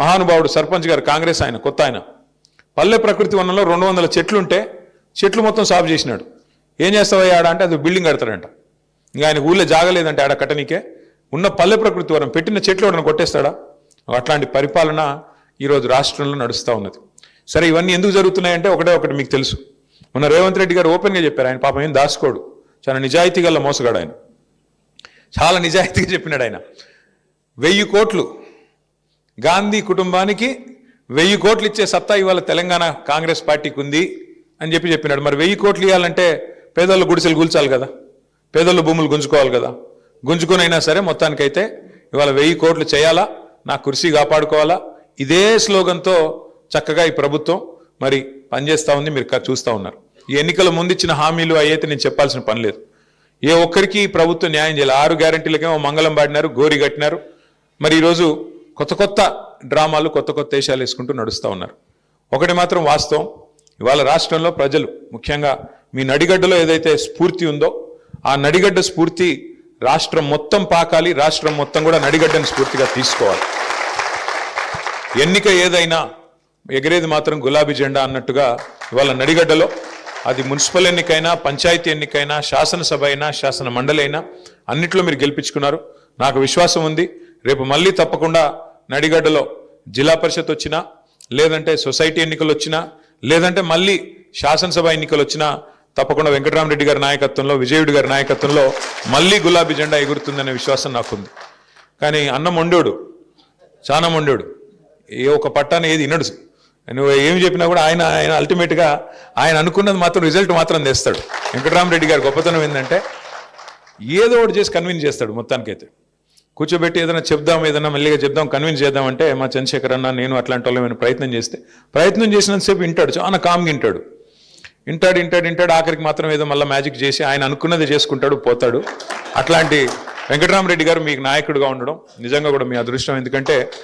మహానుభావుడు సర్పంచ్ గారు కాంగ్రెస్ ఆయన కొత్త ఆయన పల్లె ప్రకృతి వనంలో 200 చెట్లు ఉంటే చెట్లు మొత్తం సాఫ్ చేసినాడు. ఏం చేస్తావయ్యా ఆడ అంటే అది బిల్డింగ్ కడతాడంట. ఇంకా ఆయన ఊళ్ళో జాగలేదంటే ఆడ కట్టనీకే ఉన్న పల్లె ప్రకృతి వనం పెట్టిన చెట్లు వాడని కొట్టేస్తాడా? అట్లాంటి పరిపాలన ఈరోజు రాష్ట్రంలో నడుస్తూ ఉన్నది. సరే ఇవన్నీ ఎందుకు జరుగుతున్నాయంటే ఒకటి మీకు తెలుసు. మొన్న రేవంత్ రెడ్డి గారు ఓపెన్గా చెప్పారు, ఆయన పాపం ఏం దాచుకోడు, చాలా నిజాయితీ గల మోసగాడు ఆయన. చాలా నిజాయితీగా చెప్పినాడు ఆయన. 1000 కోట్లు గాంధీ కుటుంబానికి 1000 కోట్లు ఇచ్చే సత్తా ఇవాళ తెలంగాణ కాంగ్రెస్ పార్టీకి ఉంది అని చెప్పినాడు. మరి 1000 కోట్లు ఇవ్వాలంటే పేదోళ్ళు గుడిసెలు కూల్చాలి కదా, పేదోళ్ళు భూములు గుంజుకోవాలి కదా. గుంజుకునైనా సరే మొత్తానికైతే ఇవాళ 1000 కోట్లు చేయాలా, నా కుర్సీ కాపాడుకోవాలా, ఇదే స్లోగన్తో చక్కగా ఈ ప్రభుత్వం మరి పనిచేస్తూ ఉంది. మీరు చూస్తూ ఉన్నారు. ఈ ఎన్నికల ముందు ఇచ్చిన హామీలు అయితే నేను చెప్పాల్సిన పని లేదు. ఏ ఒక్కరికి ప్రభుత్వం న్యాయం చేయాలి. 6 గ్యారెంటీలకేమో మంగళం పాడినారు, గోరి కట్టినారు. మరి ఈరోజు కొత్త డ్రామాలు కొత్త వేషాలు వేసుకుంటూ నడుస్తూ ఉన్నారు. ఒకటి మాత్రం వాస్తవం, ఇవాళ రాష్ట్రంలో ప్రజలు ముఖ్యంగా మీ నడిగడ్డలో ఏదైతే స్ఫూర్తి ఉందో ఆ నడిగడ్డ స్ఫూర్తి రాష్ట్రం మొత్తం పాకాలి. రాష్ట్రం మొత్తం కూడా నడిగడ్డని స్ఫూర్తిగా తీసుకోవాలి. ఎన్నిక ఏదైనా ఎగిరేది మాత్రం గులాబీ జెండా అన్నట్టుగా ఇవాళ నడిగడ్డలో అది మున్సిపల్ ఎన్నికైనా, పంచాయతీ ఎన్నికైనా, శాసనసభ అయినా, శాసన మండలి అయినా అన్నిట్లో మీరు గెలిపించుకున్నారు. నాకు విశ్వాసం ఉంది రేపు మళ్ళీ తప్పకుండా నడిగడ్డలో జిల్లా పరిషత్ వచ్చినా, లేదంటే సొసైటీ ఎన్నికలు వచ్చినా, లేదంటే మళ్ళీ శాసనసభ ఎన్నికలు వచ్చినా తప్పకుండా వెంకటరామరెడ్డి గారి నాయకత్వంలో, విజయుడి గారి నాయకత్వంలో మళ్ళీ గులాబీ జెండా ఎగురుతుందనే విశ్వాసం నాకుంది. కానీ అన్న మొండోడు, చాలా మొండోడు, ఏ ఒక పట్టాన్ని ఏది వినడు. నువ్వు ఏమి చెప్పినా కూడా ఆయన అల్టిమేట్గా ఆయన అనుకున్నది మాత్రం రిజల్ట్ మాత్రం తెస్తాడు. వెంకటరామరెడ్డి గారి గొప్పతనం ఏంటంటే ఏదో ఒకటి చేసి కన్విన్స్ చేస్తాడు. మొత్తానికైతే కూర్చోబెట్టి ఏదైనా చెప్దాం, ఏదైనా మెల్లిగా చెప్దాం, కన్విన్స్ చేద్దామంటే మా చంద్రశేఖర్ అన్న నేను అట్లాంటి వాళ్ళు ఏమైనా ప్రయత్నం చేసినంతసేపు వింటాడు, చాలా కామ్గా వింటాడు. ఆఖరికి మాత్రం ఏదో మళ్ళీ మ్యాజిక్ చేసి ఆయన అనుకున్నది చేసుకుంటాడు, పోతాడు. అట్లాంటి వెంకటరామరెడ్డి గారు మీకు నాయకుడిగా ఉండడం నిజంగా కూడా మీ అదృష్టం. ఎందుకంటే